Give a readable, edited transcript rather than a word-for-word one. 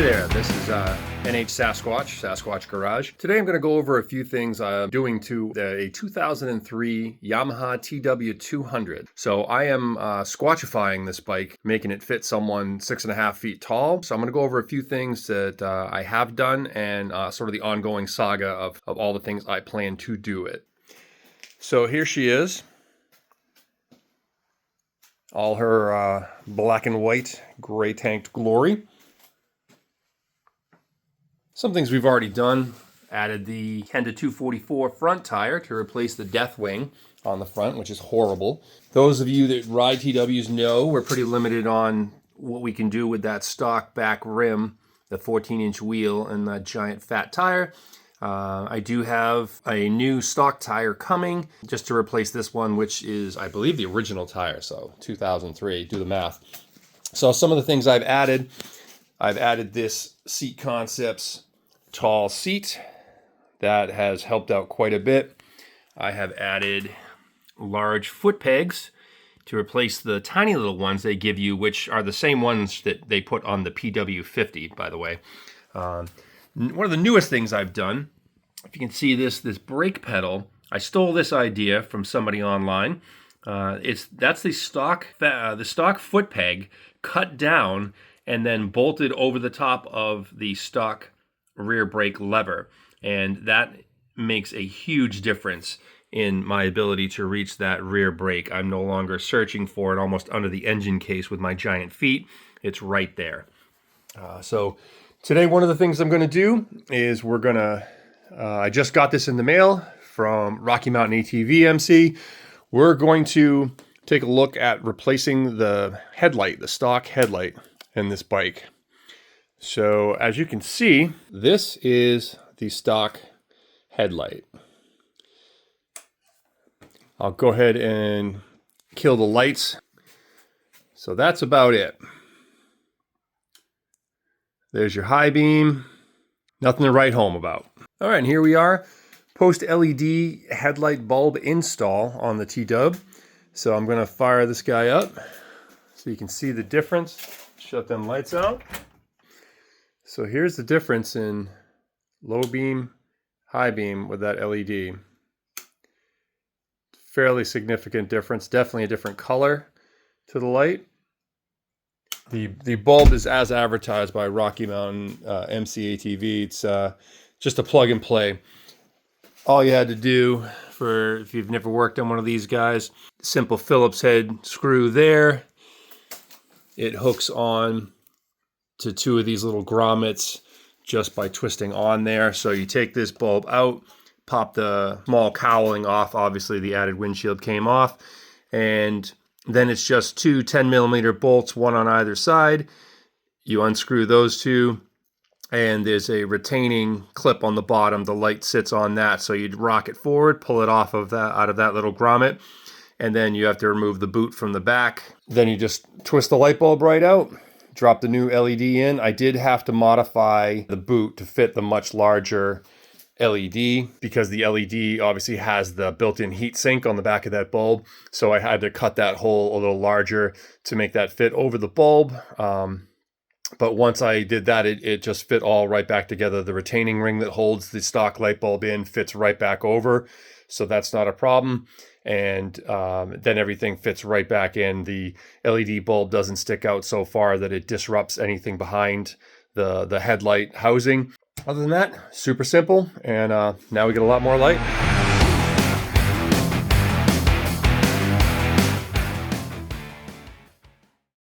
there, this is NH Sasquatch Garage. Today I'm going to go over a few things I'm doing to a 2003 Yamaha TW200. So I am squatchifying this bike, making it fit someone 6.5 feet tall. So I'm going to go over a few things that I have done and sort of the ongoing saga of all the things I plan to do it. So here she is. All her black and white gray tanked glory. Some things we've already done. Added the 10 to 244 front tire to replace the death wing on the front, which is horrible. Those of you that ride TWs know we're pretty limited on what we can do with that stock back rim, the 14-inch wheel, and that giant fat tire. I do have a new stock tire coming just to replace this one, which is, I believe, the original tire, so 2003, do the math. So some of the things I've added this Seat Concepts tall seat. That has helped out quite a bit. I have added large foot pegs to replace the tiny little ones they give you, which are the same ones that they put on the PW50, by the way. One of the newest things I've done, if you can see this brake pedal, I stole this idea from somebody online. That's the stock foot peg cut down and then bolted over the top of the stock rear brake lever. And that makes a huge difference in my ability to reach that rear brake. I'm no longer searching for it almost under the engine case with my giant feet. It's right there. So today, one of the things I'm going to do is I just got this in the mail from Rocky Mountain ATV MC. We're going to take a look at replacing the headlight, the stock headlight in this bike. So as you can see, this is the stock headlight. I'll go ahead and kill the lights. So that's about it. There's your high beam. Nothing to write home about. All right, and here we are. Post LED headlight bulb install on the T-Dub. So I'm going to fire this guy up so you can see the difference. Shut them lights out. So here's the difference in low beam, high beam with that LED. Fairly significant difference. Definitely a different color to the light. The bulb is as advertised by Rocky Mountain MC ATV. It's just a plug and play. All you had to do, if you've never worked on one of these guys, simple Phillips head screw there. It hooks on to two of these little grommets just by twisting on there. So you take this bulb out, pop the small cowling off. Obviously the added windshield came off. And then it's just two 10mm bolts, one on either side. You unscrew those two, and there's a retaining clip on the bottom. The light sits on that. So you'd rock it forward, pull it off of that, out of that little grommet. And then you have to remove the boot from the back. Then you just twist the light bulb right out. Drop the new LED in. I did have to modify the boot to fit the much larger LED because the LED obviously has the built-in heat sink on the back of that bulb. So I had to cut that hole a little larger to make that fit over the bulb. But once I did that, it just fit all right back together. The retaining ring that holds the stock light bulb in fits right back over. So that's not a problem. And then everything fits right back in. The LED bulb doesn't stick out so far that it disrupts anything behind the headlight housing. Other than that, super simple. And now we get a lot more light.